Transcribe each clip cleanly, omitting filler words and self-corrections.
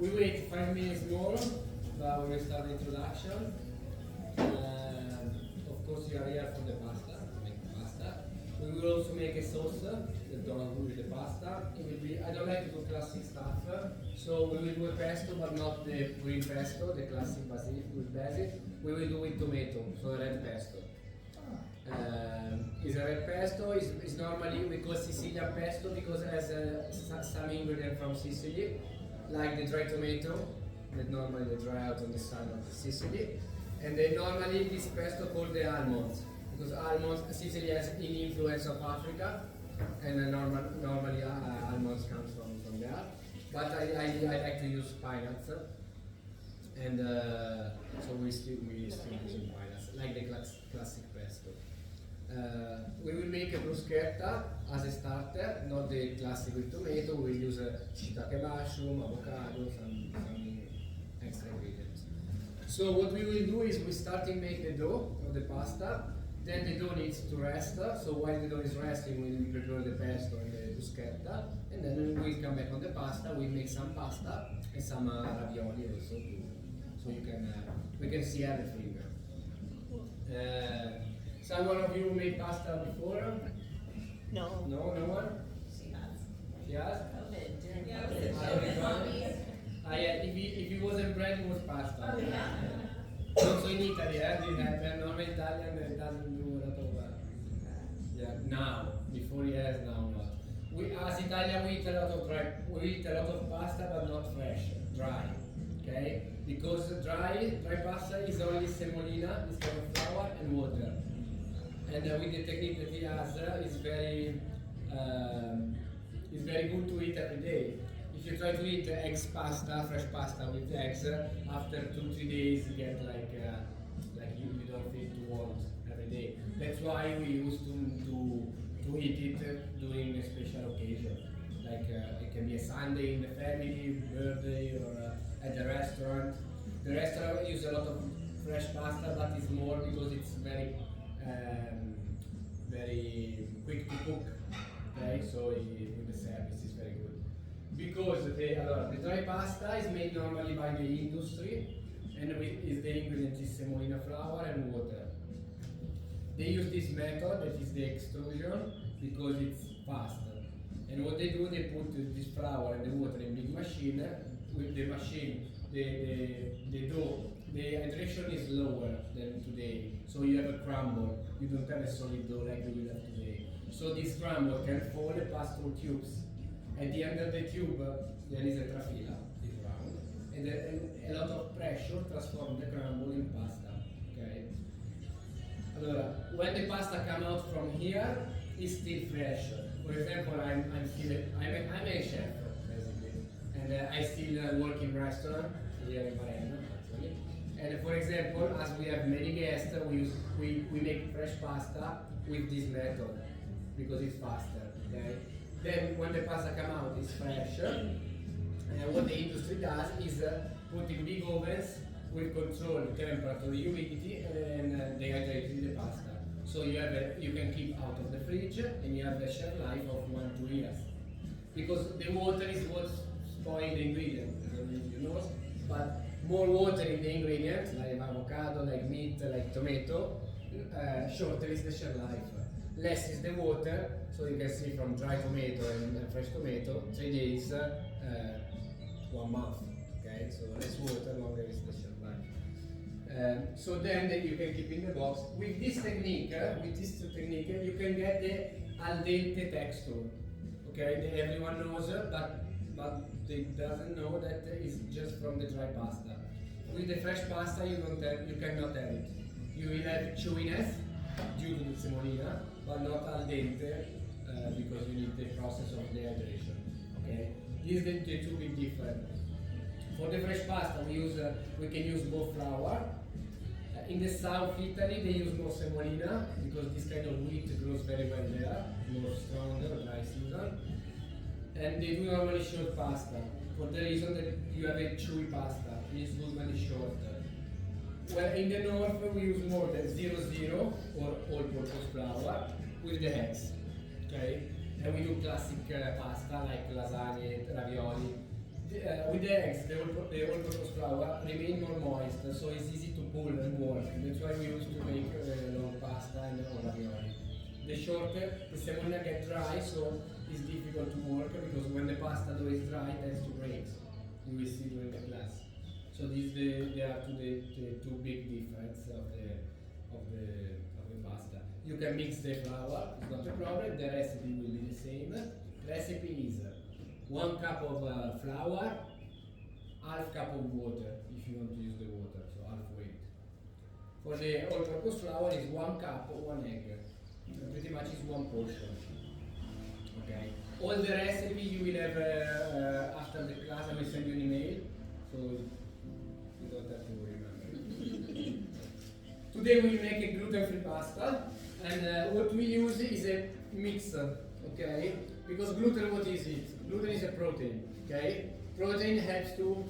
We wait 5 minutes more, but we will start the introduction. Of course, you are here for the pasta, to make pasta. We will also make a sauce that goes with the pasta. It will be, I don't like to do classic stuff, so we will do a pesto, but not the green pesto, the classic basil. We will do with tomato, so a red pesto. Is a red pesto. Is normally we call Sicilian pesto because it has some ingredient from Sicily, like the dry tomato that normally they dry out on the side of Sicily, and they normally this pesto called the almonds because almonds Sicily has an influence of Africa, and normally almonds comes from there. But I like to use pine nuts, and so we still using pine nuts like the classic pesto. We will make a bruschetta as a starter, not the classic with tomato. We will use shiitake mushroom, avocado, some extra ingredients. So what we will do is we starting make the dough of the pasta. Then the dough needs to rest. So while the dough is resting, we will prepare the pesto and the bruschetta, and then we will come back on the pasta. We make some pasta and some ravioli also, so you can we can see everything. Someone of you made pasta before? No. No, no one? She has. She has? COVID, during Yeah, COVID. If it wasn't bread, it was pasta. Oh, yeah. Also in Italy, normally Italian doesn't do a lot of yeah, now. Before yes, now not. We as Italian we eat a lot of pasta but not fresh, dry. Okay? Because dry pasta is only semolina, this kind of flour and water. And with the technique that he has, it's very good to eat every day. If you try to eat eggs pasta, fresh pasta with eggs, after 2-3 days you get like you don't feel too warm every day. That's why we used to eat it during a special occasion. Like it can be a Sunday in the family, birthday, or at the restaurant. The restaurant use a lot of fresh pasta, but it's more because it's very quick to cook. Okay, so with the service is very good. Because the dry pasta is made normally by the industry, and the ingredient is semolina flour and water. They use this method, that is the extrusion, because it's faster. And what they do, they put this flour and the water in a big machine. With the machine, the dough, the hydration is lower than today. So you have a crumble. You don't have a solid dough like we will have today. So this crumble can fall and pass through tubes. At the end of the tube, there is a trafila, this round, and a lot of pressure transforms the crumble in pasta. Okay. Allora, when the pasta comes out from here, it's still fresh. For example, I'm a chef basically, and I still work in restaurant here in Varenna actually. And for example, as we have many guests, we make fresh pasta with this method because it's faster. Okay. Then when the pasta comes out, it's fresh. What the industry does is putting big ovens with control temperature, humidity, and they hydrate the pasta. So you can keep out of the fridge, and you have a shelf life of 1-2 years. Because the water is what's spoiling the ingredient. I don't know if you know, but more water in the ingredient, like avocado, like meat, like tomato, shorter is the shelf life. Less is the water, so you can see from dry tomato and fresh tomato, 3 days, 1 month. Okay, so less water, longer is the shelf life. So then you can keep in the box. With this technique, you can get the al dente texture. Okay, everyone knows, but they doesn't know that it's just from the dry pasta. With the fresh pasta, you cannot have it. You will have chewiness due to the semolina, but not al dente because you need the process of dehydration. Okay, these are the two big difference. For the fresh pasta, we can use more flour. In the south Italy, they use more semolina because this kind of wheat grows very well there, more stronger, dry season. And they do normally short pasta for the reason that you have a chewy pasta. It's good when it's short. Well, in the north, we use more than 0-0 or all-purpose flour with the eggs. Okay, and we do classic pasta like lasagna, ravioli. with the eggs, the all-purpose flour remain more moist, so it's easy to pull and work. That's why we used to make long pasta and ravioli. The shorter, the semolina get dry, so it's difficult to work because when the pasta dough is dry, it tends to break. You will see during the class. So these they are the two big difference of the pasta. You can mix the flour, it's not a problem. The recipe will be the same. Recipe is 1 cup of flour, half cup of water if you want to use the water, so half weight. For the all-purpose flour is 1 cup, 1 egg. Pretty much is 1 portion. Okay. All the recipe you will have after the class. I will send you an email, so you don't have to remember. Today we make a gluten-free pasta, and what we use is a mixer. Okay. Because gluten, what is it? Gluten is a protein. Okay. Protein helps to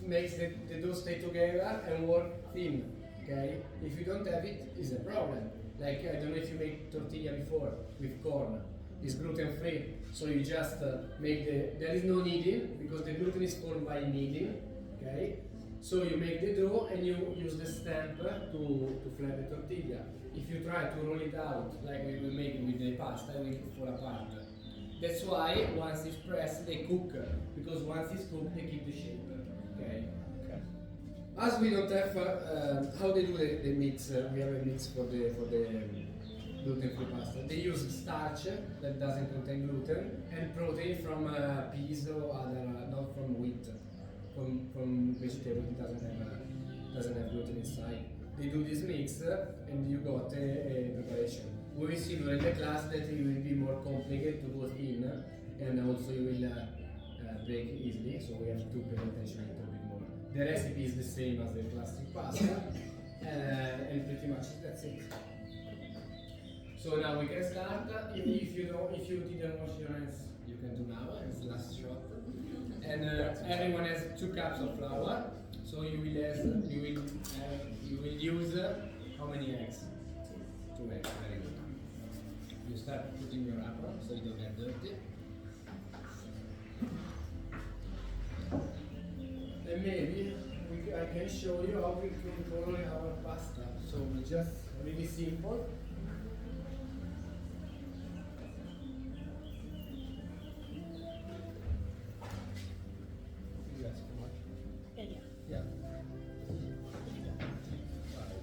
make the dough stay together and work thin. Okay. If you don't have it, it's a problem. Like, I don't know if you make tortilla before with corn. It's gluten free, so you just make there is no kneading because the gluten is formed by kneading. Okay, so you make the dough and you use the stamp to flat the tortilla. If you try to roll it out like we will make with the pasta, it will fall apart. That's why once it's pressed, they cook, because once it's cooked, they keep the shape. Okay. As we don't have how they do the mix, we have a mix for the gluten-free pasta. They use starch that doesn't contain gluten and protein from peas or other, not from wheat, from vegetable that doesn't have gluten inside. They do this mix and you got a preparation. We will see during the class that it will be more complicated to go thin and also you will break easily, so we have to pay attention a little bit more. The recipe is the same as the classic pasta and pretty much that's it. So now we can start. If you didn't wash your hands, you can do now. It's the last shot. And everyone has 2 cups of flour. So you will use how many eggs? 2 eggs. Very good. You start putting your apron so you don't get dirty. And maybe I can show you how we can color our pasta. So we just really simple.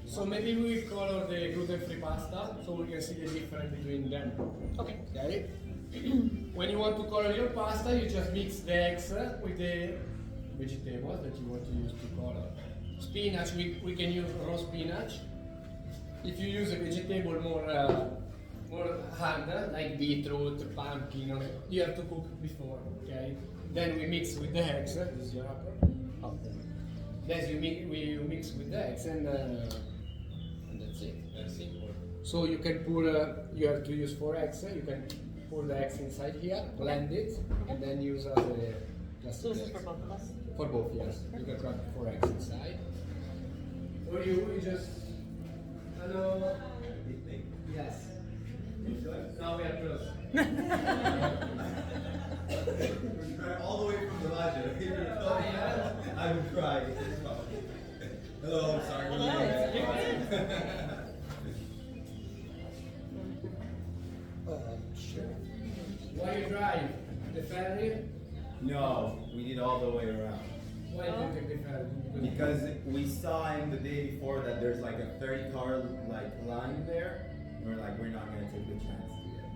So maybe we color the gluten-free pasta so we can see the difference between them. Okay. When you want to color your pasta, you just mix the eggs with the vegetables that you want to use to color. Spinach, we can use raw spinach. If you use a vegetable more hard, like beetroot, pumpkin, you have to cook before. Okay. Then we mix with the eggs. This is your apron. Then we mix with the eggs and that's it. Very simple. So you can pour. You have to use 4 eggs. You can pour the eggs inside here, blend it, and then use as a plastic. So this is for both of us? For both, yes. You can cut 4 eggs inside. Or you just. Hello. Yes. Now we are close. All the way from the Malaysia. I would cry. Hello, I'm sorry. Sure. Why you drive? The ferry? No, we did all the way around. Why did you take the ferry? Because we saw him the day before that there's like a 30-car line there. And we're like, we're not gonna take the chance to get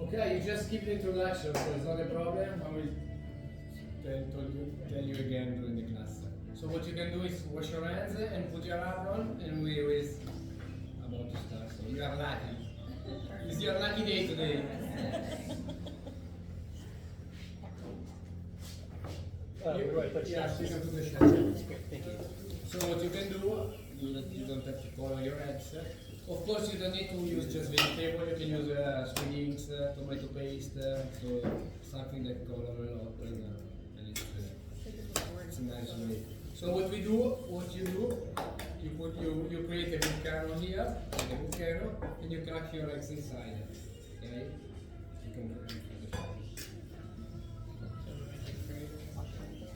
Okay, you just keep the introduction, so it's not a problem. I will tell you again during the class. So what you can do is wash your hands and put your apron, and we will about to start. So you are lucky. It's your lucky day today. Yes, you can put the shell. Thank you. So what you can do, you don't have to color your eggs. Of course, you don't need to use just vegetable. You can use sweet inks, tomato paste, so something that color a lot, and it's a nice way. So what you do, you create a bucano here, like a bucano, and you crack your eggs inside. Okay, you can.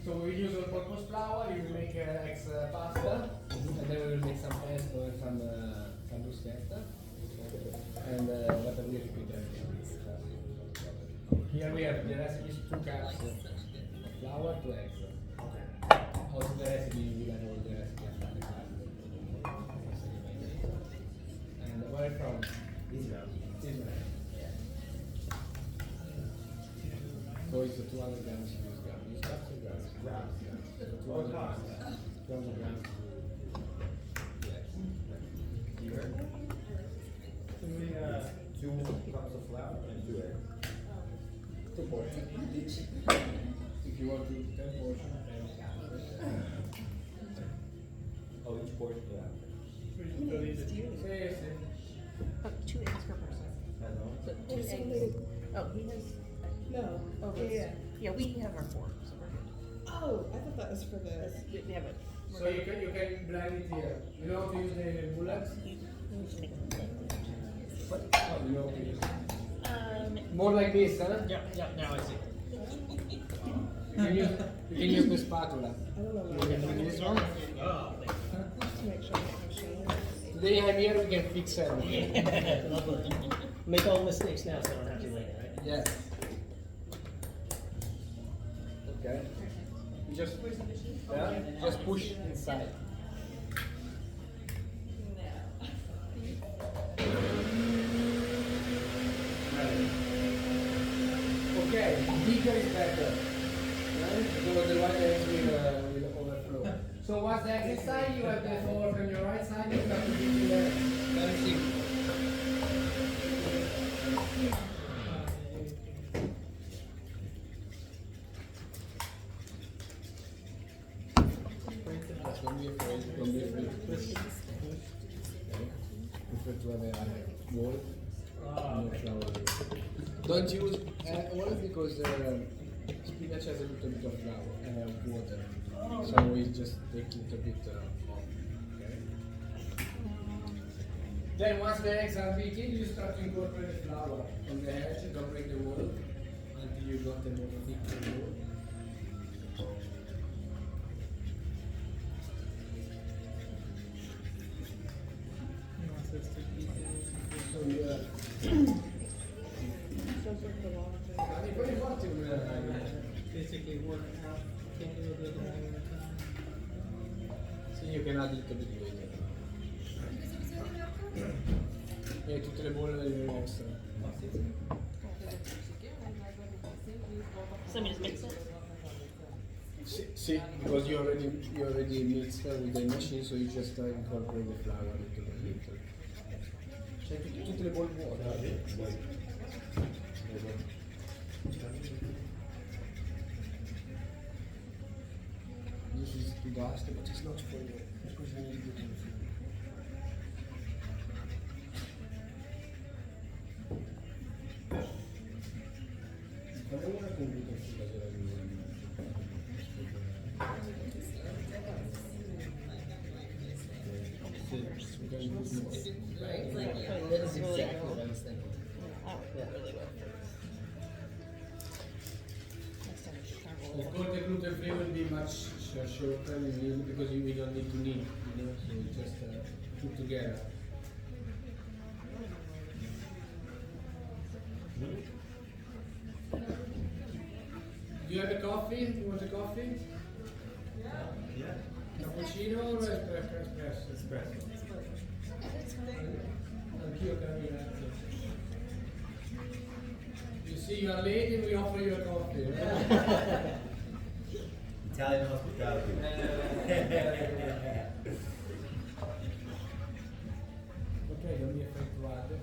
So we use all-purpose flour. We will make eggs pasta, and then we will make some pesto and some bruschetta. And what we repeat everything. Here we have the recipe is 2 cups of flour, 2 eggs. Also the recipe will have all the recipe after the class. And where from? Israel. Israel. So it's 200 grams use grams. Use grams or grams? Grams. 200 grams. 200 grams. Yes. Here. 2 cups of flour and 2 eggs. 2 portions each. If you want to 10 portions, then Oh, each portion, yeah. Sì, sì. Oh, 2 eggs per person. Hello. So 2 eggs. Oh, he has. No. Oh, Yeah. Yeah, we have our 4, so we're good. Oh, I thought that was for this. We have it. So you can blend it here. You know how to use the bullets? What? Oh, you know how to use it. More like this, huh? Yeah, now I see. You can use the spatula. I don't know You why. can do this one. Oh, Just to make sure I have shame. Today I'm here, we can fix everything. lovely. Make all the mistakes now so I don't have to later, right? Yes. Okay. You just push inside. Okay, bigger is better. Right? Because otherwise the eggs will overflow. So once the eggs inside, you have the fork on your right side, you have to beat the eggs. Very simple. Don't be afraid, don't be afraid. Prefer to have a wall. No flour. Don't use oil because spinach has a little bit of flour and water. So we just take it a bit off. Okay? Then once the eggs are beaten, you start to incorporate the flour on the edge. Don't break the wall until you got a more thick wall. So you Sounds like the law. very hot in Basically work out, can't do a bit all the time. Sì, you can add a little bit later. E tutte le bolle del extra. So we just mix it? Sì, because you already mixed with the machine, so you just incorporate the flour a little bit. Cioè tutte le bolle vuote. This is too dusty, but it's not for you. Because you need gluten free. Quando una con gluten free la That is exactly what I was thinking. Oh, really well. Next time we should try roll. Of course, the gluten free will be much shorter because we don't need to knead, so we just put together. Do you have a coffee? You want a coffee? Yeah. Cappuccino or espresso? Espresso. Anch'io Camilla. You see, you are late and we offer you a coffee. Italian hospitality. Ok, non mi effettuate.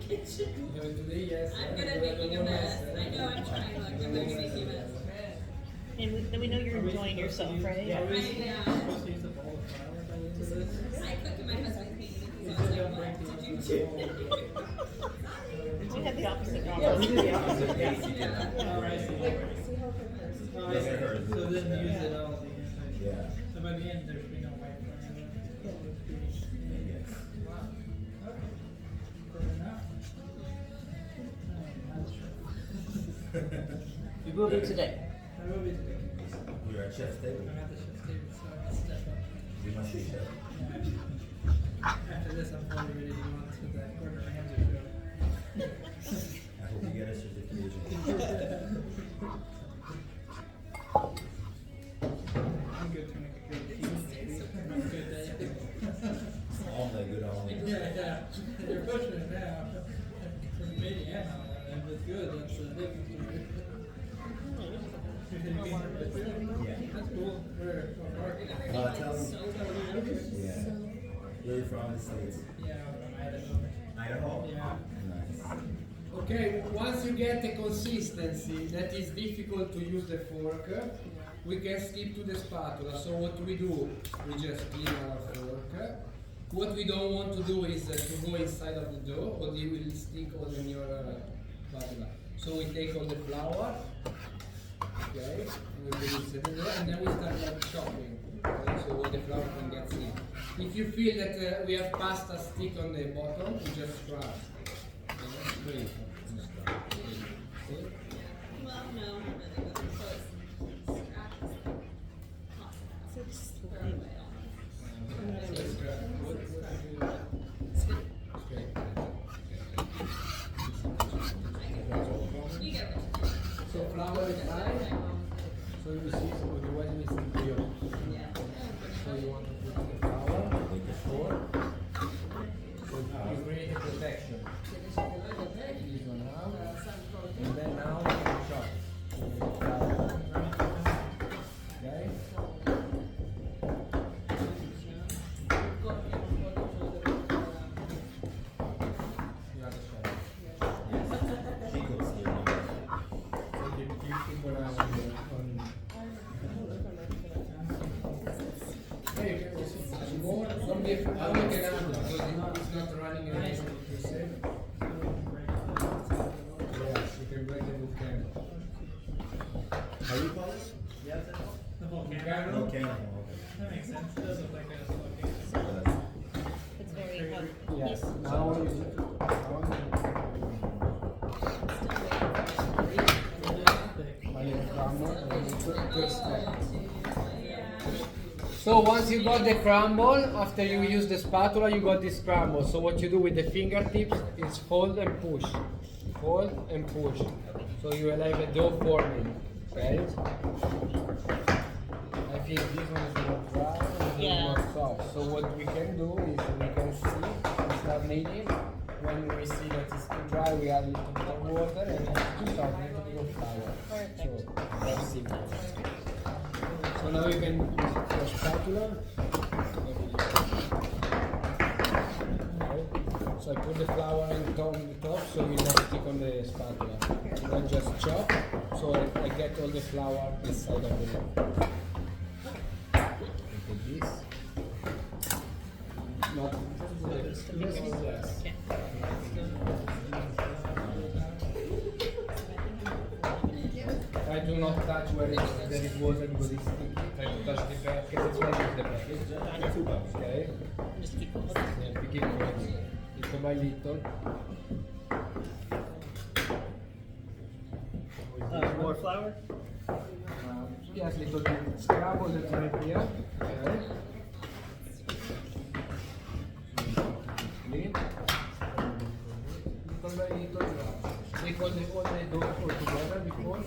Today, yes. I'm good at making a mess. I know I'm trying, like, I'm making a mess. And then we know you're enjoying yourself, right? Yeah. I Supposed to use a bowl of flour by the end of this. I cook and my husband cleans. So I was like, what did you do? We have the opposite Yeah, problem. we do the opposite. Yeah. Oh, I see. Like, see how it hurts. Oh, I see. So then you at the end there should be no white Varenna. Yeah. Yes. Wow. Okay. Good enough. I'm not sure. You will be today. I will be today. We're at chef's table. I'm at the chef's table, so I must step up. We must be chef. Yeah. After this, I'm probably ready to go on to that Gordon Ramsay show. I hope you get a certification. I'm good to make a good tea. I'm good day. Omelet, good omelet. Yeah. You're pushing it now. Maybe and if it's good, that's a different story. Yeah. That's cool. Where? Tell them. Yeah. Where you from in the States? Yeah, from Idaho. Idaho? Yeah. Nice. Okay, once you get the consistency that is difficult to use the fork, we can skip to the spatula. So what we do, we just clean our fork. What we don't want to do is to go inside of the dough, or it will stick all in your spatula. So we take all the flour, okay, and we put it in the dough, and then we start like chopping, okay, so all the flour can get in. If you feel that we have pasta stick on the bottom, you just scrub. Okay, Well, no, not really, but so it's scratches. So it's Throw like, away almost. So scrub. Okay. You get it. So flour is high, so you see, so otherwise it needs to be on. Yeah. So you want to put the flour, take the fork, so you create a protection. This one out, and then now you can chop. Okay? You have to chop. Yes. She cooks here. So you keep it on. Hey, you can just more from the flour you can add because it's not running away. You say? Yes, you can break the volcano. How you call it? Yeah, The volcano. volcano. That makes sense. It does look like a volcano. Okay. It's very hot. Yes. Now so once you got the crumble, after you use the spatula, you got this crumble. So what you do with the fingertips is fold and push. Fold and push. So you will have a dough forming. Okay? I think this one is more dry and this Yeah. more soft. So what we can do is we can see, we start kneading. When we see that it's too dry, we add a little bit of water, and when it's too soft, we add a little bit of flour. Perfect. So that's simple. So now you can use your spatula. Okay. So I put the flour on the top so it will not stick on the spatula. And then just chop so I get all the flour inside of the dough. Put this. Not yes. Okay. Try to not touch where there is water because it's sticky. Try to touch the back because it's like the back. Okay? Just keep going. Yeah, we keep going. Little by little. More flour? Yes, little bit. Scrabble a little bit here. Okay. Clean. Little by little. Take all the dough all together before.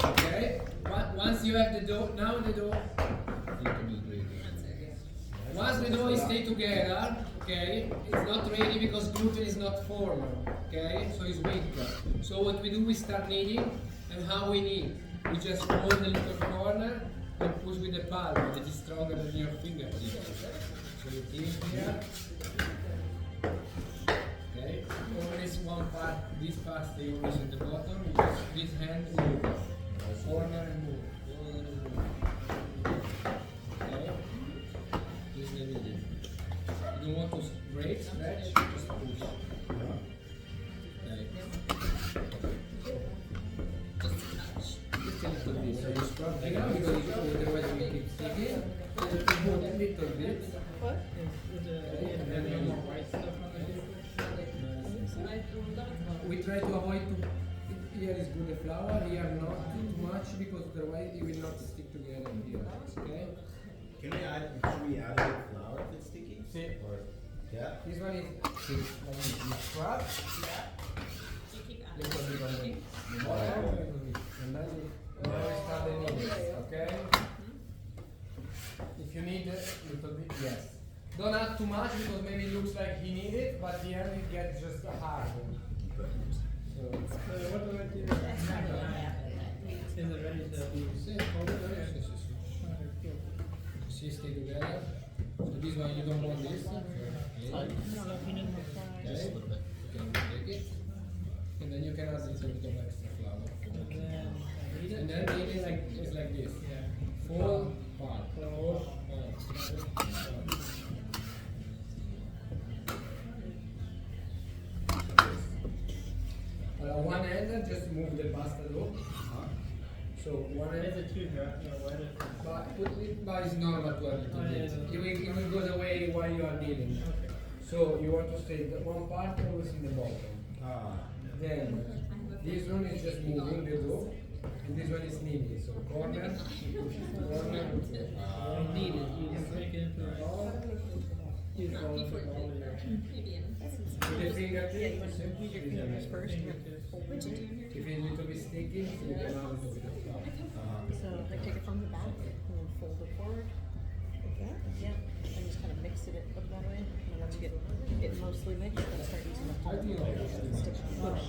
Okay. Once you have the dough, now the dough. Once the dough is stay together, okay, it's not ready because gluten is not formed, okay, so it's weak. So what we do, we start kneading, and how we knead? We just hold the little corner and push with the palm, that is stronger than your fingertip. So you keep here, okay, always one part, this part stay always at the bottom, you just this hand move, corner and move, corner and move, okay. This is the kneading. You don't want to break, stretch, just push. Put a little bit. What? Is there any more white stuff on the table? We try to avoid to. Here is good the flour, here not too much because otherwise it will not stick together here. Okay? Should we add a bit flour if it's sticky? See. Or, yeah? This one is like this. You scrub. Little bit on the bottom. And then you always start the noodles. Okay? If you need a little bit, yes. Don't add too much because maybe it looks like he need it, but the end it gets just hard. So What do I do? Is it ready to be see, hold it there. See, stay together. So this one you don't want this. Okay. I don't know if you need more flour. Okay. You can take it. And then you can add a little bit of extra flour. And then it is like it's like this. Yeah. Full part. Full part. One end, just move the pasta dough. So one Is end, it too dry? Or what is it? but it's normal to add Oh, a yeah, little bit. yeah. It will go away while you are kneading. Okay. So you want to stay the one part always in the bottom. Then this one is just moving the dough, and this one is kneading. So corner, corner. Knead it. You just make it into a ball. You roll it all the way. With the fingertips, Use your fingers first. if it's a little bit sticky, you can add a little bit of flour. So I take it from the back and then fold it forward. Like that? Yeah. And just kind of mix it up that way. And then once you get it mostly mixed, then start using the How do you like it? stick on push.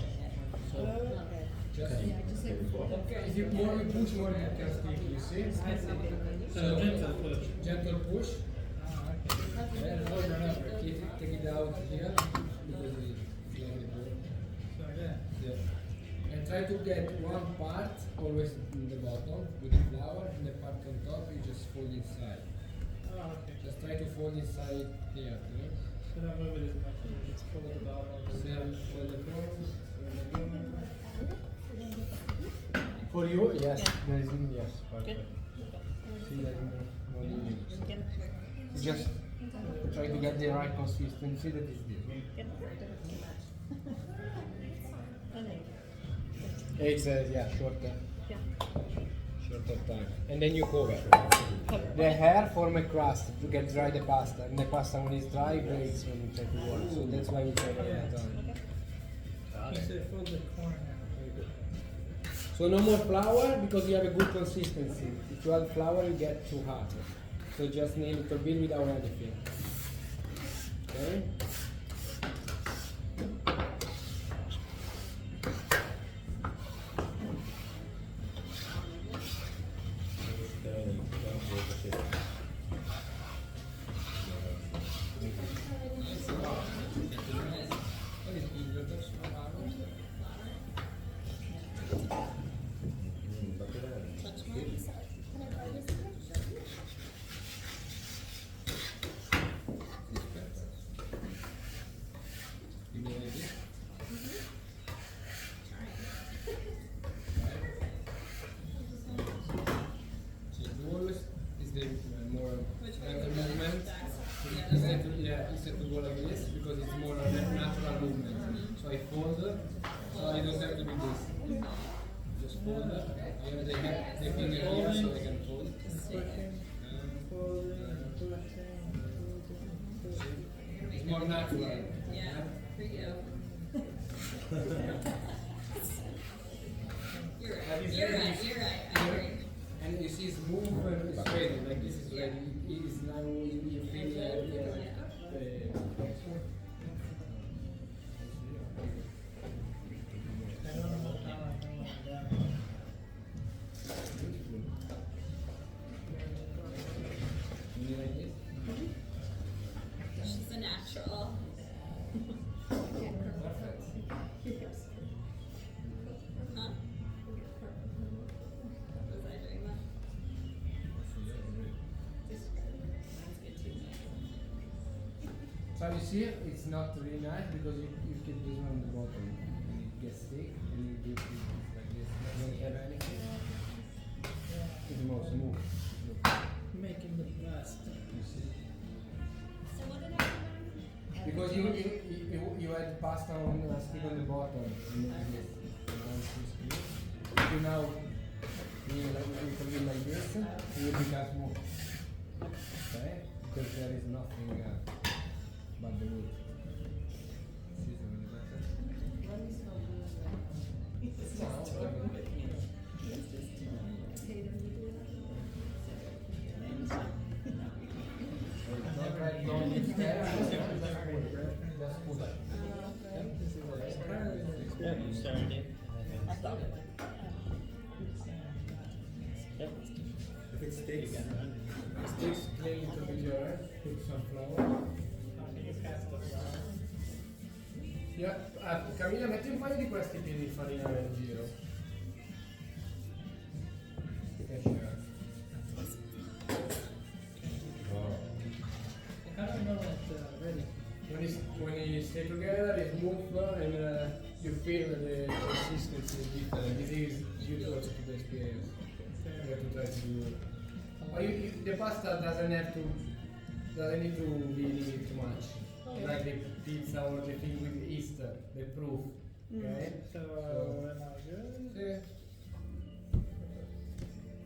Just if you more you push, more you can stick. You see? I see. So gentle push. Gentle push. Oh, okay. And over and over. Take it out here because it's like it. So yeah. Yeah. And try to get one part always in the bottom with the flour, and the part on top you just fold inside. Oh, okay. Just try to fold inside here. So don't move it as much. Just pull it about all the Then fold the corners. For you, yes. Yeah. There is yes. Good. See, there is no need. Good. Just try to get the right consistency that is this. Good. Okay. It's shorter. Yeah. Shorter time. And then you cover. The hair form a crust to get dry the pasta. And the pasta when it's dry breaks when you try to work. So that's why we cover all the time. You said fold the corner. So no more flour because you have a good consistency. If you add flour you get too hard. So just need a little bit without anything. Okay? More natural. Yeah, for you. You're right. You're right. I agree. And you see it's movement is ready, like this is ready. It is now you feel the texture. I don't know how I know I'm down. You like this? She's a natural. Huh? Was I doing that? That's good too. So you see, it's not really nice because you keep this one on the bottom and it gets thick and you do it like this. You don't have anything. It's more smooth. Look. making the best. So what did I do? Because you had pasta on stick on the bottom. If you now clean like this, it will become smooth. Okay? Because there is nothing but the wood. Yeah, you started it. If it sticks, Sticks clean little bit your hand, put some flour. Yeah, Camilla, metti un paio di questi piedi di farina nel giro. I don't know it ready. When you stay together, it's move and you feel the consistency is different. This is due to the experience. You have to try to do it. But the pasta doesn't need to be too much. Like the pizza or the thing with yeast, the proof. Okay? So, am I good? Yeah.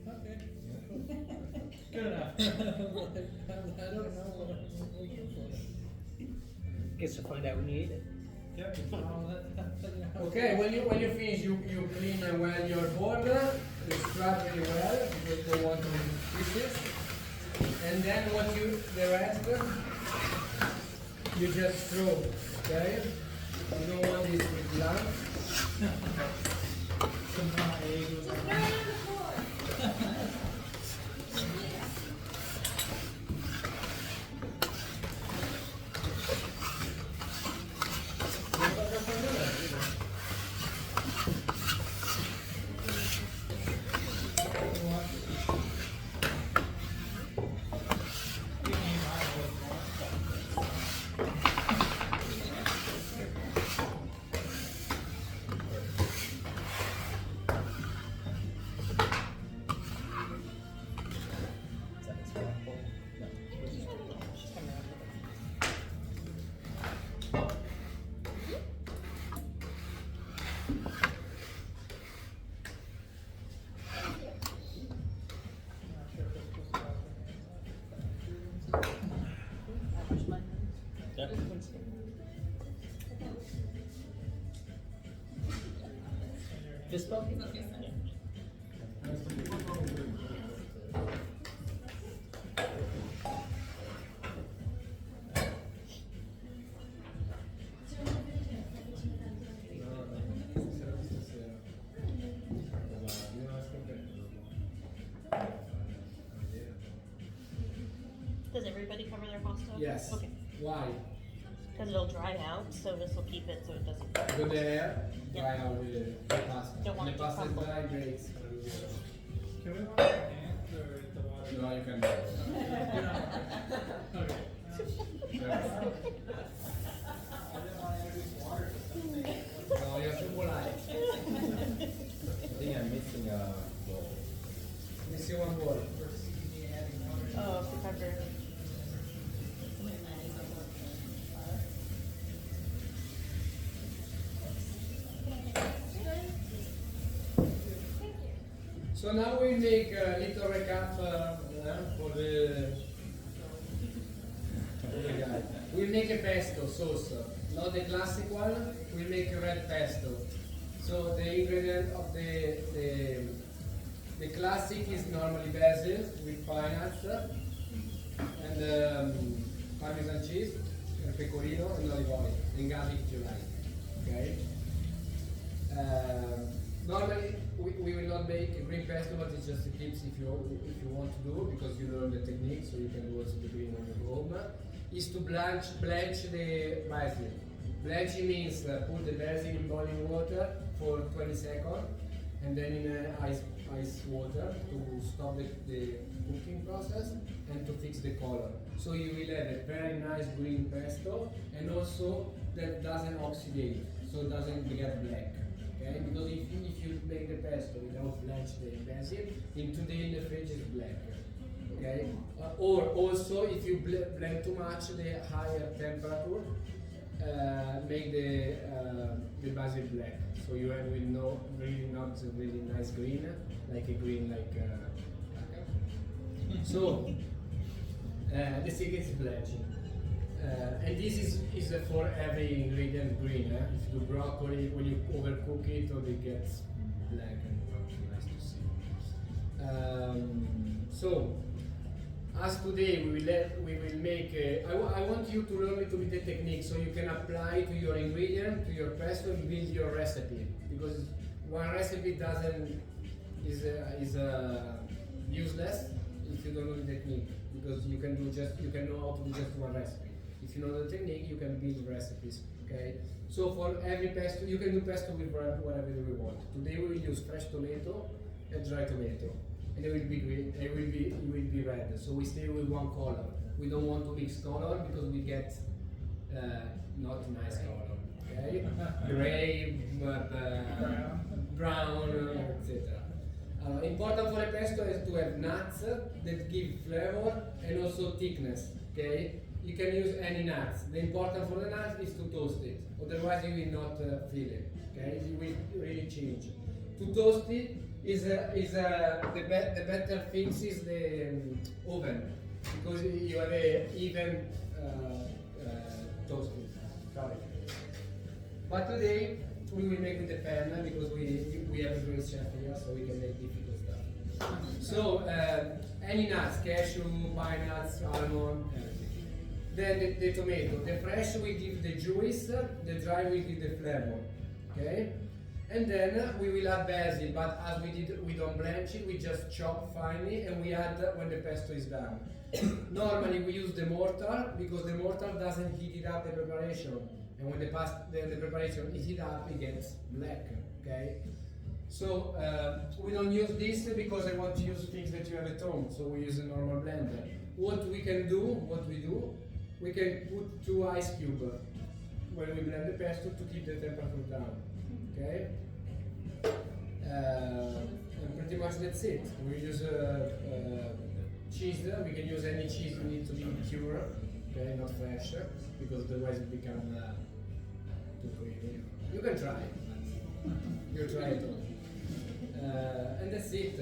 Okay. Good enough. I don't know what I'm looking for. Guess we'll find out when you eat it. Yep. Okay, when you finish, you clean well your board, you scrub really well because you don't want to pieces. And then the rest, you just throw, okay? You don't want this with lumps. Some egg was Just throw it on the floor. Yep. Fist bump? Yeah. Does everybody cover their pasta? Yes. Okay. Why? Because it'll dry out, so this will keep it so it doesn't. Go there, Yep. dry out the pasta. Don't want And it the to pasta is crumble. dry, great. Can we wash our hands or the water? No, you can. Okay. No, you have to polite. I think I'm missing a bowl. You see one bowl. Oh, to cover. So now we make a little recap for the guy. We make a pesto sauce, not the classic one. We make a red pesto. So the ingredient of the classic is normally basil with pine nuts and Parmesan cheese and pecorino and olive oil and garlic if you like. Okay. Normally we will not make a green pesto, but it's just a tips if you want to do, because you learn the technique, so you can do also the green on your home. Is to blanch the basil. Blanching means put the basil in boiling water for 20 seconds, and then in ice water to stop the cooking process and to fix the color. So you will have a very nice green pesto, and also that doesn't oxidate, so it doesn't get black. Okay? Because if you make the pesto without blanch the basil, in 2 days in the fridge is black. Okay, or also if you blend too much, the higher temperature make the basil black. So you have with no really not really nice green, like a green like. So the secret is blanching. And this is for every ingredient green. If you do broccoli, when you overcook it, it gets black and not nice to see. So, as today we will make. I want you to learn a little bit the technique so you can apply to your ingredient, to your pesto, and build your recipe. Because one recipe is useless if you don't know the technique. Because you can know how to do just one recipe. If you know the technique, you can build recipes. Okay. So for every pesto, you can do pesto with whatever you want. Today we will use fresh tomato and dry tomato, and it will be green. It will be red. So we stay with one color. We don't want to mix color because we get not nice color. Okay. Gray, brown, etc. Important for a pesto is to have nuts that give flavor and also thickness. Okay, you can use any nuts. The important for the nuts is to toast it. Otherwise, you will not feel it. Okay, you will really change. To toast it is the better things is the oven because you have a even toasting. Sorry. But today we will make with the pan because we have a great chef here, so we can make difficult stuff. So any nuts, cashew, pine nuts, almond, everything. Then the tomato. The fresh will give the juice, the dry will give the flavor. Okay? And then we will add basil, but as we don't blanch it, we just chop finely and we add when the pesto is done. Normally we use the mortar because the mortar doesn't heat it up the preparation. And when the preparation is heated up, it gets black. Okay? So we don't use this because I want to use things that you have at home. So we use a normal blender. What we do, we can put 2 ice cubes when we blend the pesto to keep the temperature down. Okay? And pretty much that's it. We use cheese. We can use any cheese you need to be pure, okay, not fresh, because otherwise it becomes too creamy. You can try it. You try it all. And that's it.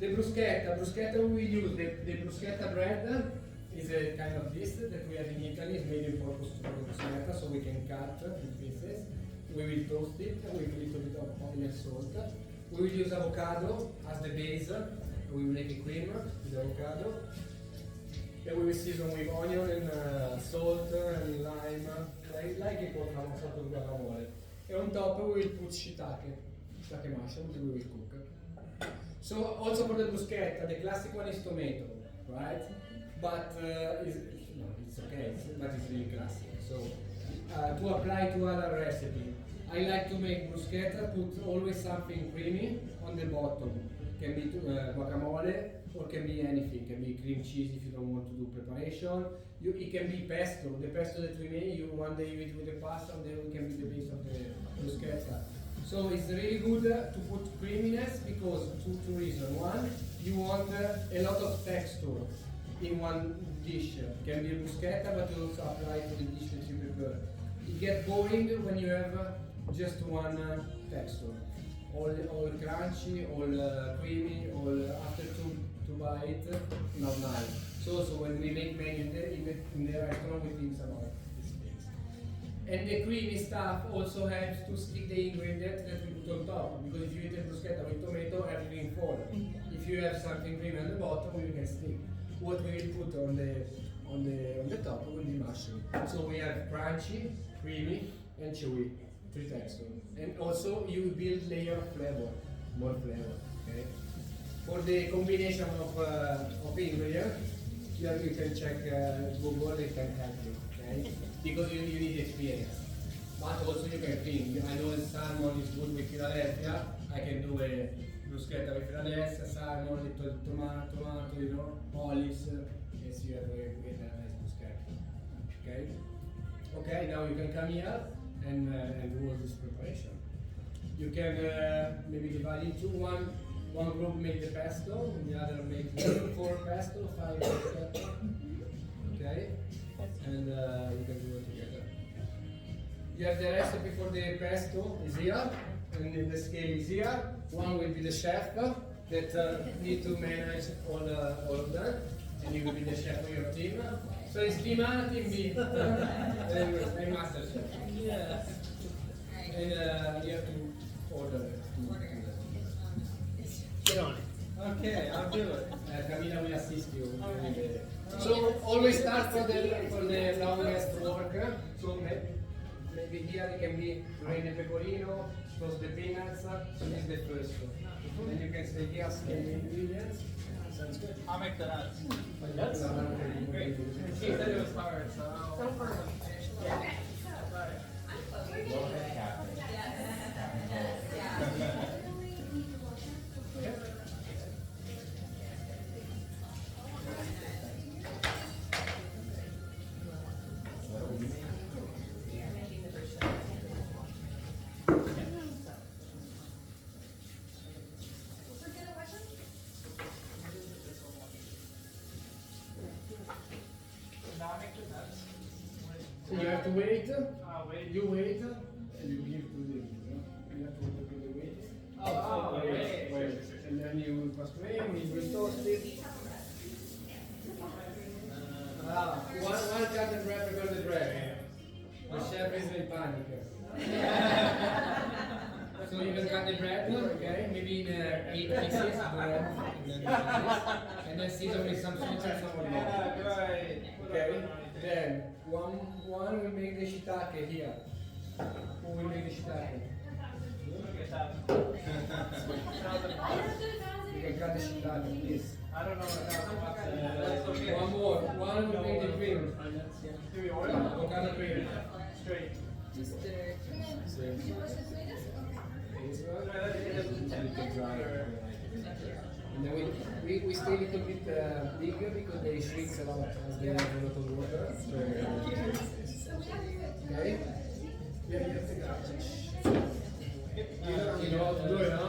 The bruschetta we will use. The bruschetta bread is a kind of this that we have in Italy. It's made in purpose for the bruschetta, so we can cut in pieces. We will toast it with a little bit of oil and salt. We will use avocado as the base. We will make a cream with avocado. And we will season with onion and salt and lime, like a sort of guacamole. And on top we will put shiitake mushroom that we will cook. So also for the bruschetta, the classic one is tomato, right? But it's okay, but it's really classic. So to apply to other recipe, I like to make bruschetta, put always something creamy on the bottom. Can be guacamole or can be anything. Can be cream cheese if you don't want to do preparation. It can be pesto. The pesto that we make, you one day eat with the pasta, and then it can be the base of the bruschetta. So it's really good to put creaminess because two reasons. One, you want a lot of texture in one dish. It can be a bruschetta, but you also apply to the dish that you prepare. It gets boring when you have just one texture. All crunchy, all creamy, all after two bites, not nice. So when we make menu in the restaurant, we think about these things. And the creamy stuff also helps to stick the ingredient that we put on top. Because if you eat a bruschetta with tomato, everything falls. If you have something creamy on the bottom, you can stick. What we will put on the top will be mushroom. So we have crunchy, creamy, and chewy. 3 textures. And also you build layer of flavor, more flavor. Okay. For the combination of ingredients, here you can check Google, it can help you. Okay. Because you need experience. But also you can think. I know salmon is good with Philadelphia. I can do a bruschetta with Philadelphia, salmon, little tomato, olives. Yes, you have a nice bruschetta. Okay. Okay. Now you can come here and do all this preparation. You can maybe divide into one one group make the pesto, and the other make 4 pesto, 5 pesto. Okay? And you can do it together. You have the recipe for the pesto is here, and the scale is here. One will be the chef that need to manage all of that, and you will be the chef of your team. So it's team A, team B, and master chef. Yes. And you have to order it. Get on it. Okay, I'll do it. Camilla will assist you. So always start for the longest work. So maybe here it can be drain the pecorino, toast the peanuts. So this is the first one. Then you can say yes, the ingredients. Sounds good. I'll make the nuts. Nuts? Great. She said it was hard, so I'll... Now I'll make the nuts. So you have to wait. Wait. You wait, and you give to the. You have to do the wait. Oh, wait. Wait. And then you pass away, we toast it. One cut the bread because the bread. The chef is in panic. So you can cut the bread, okay? Maybe in 8 pieces, bread, and then season with some salt and some olive. Yeah, right. Okay? Then one will make the shiitake here. Who will make the shiitake? Look at that. You can cut the shiitake, please. I don't know what that's okay. One more. One will make the cream. Do we order? What kind of cream? Straight. Just Same. This one. And then we stay a little bit bigger because they shrink a lot as they have a lot of water. Okay? Yeah, you have to go. You know how to do it, huh?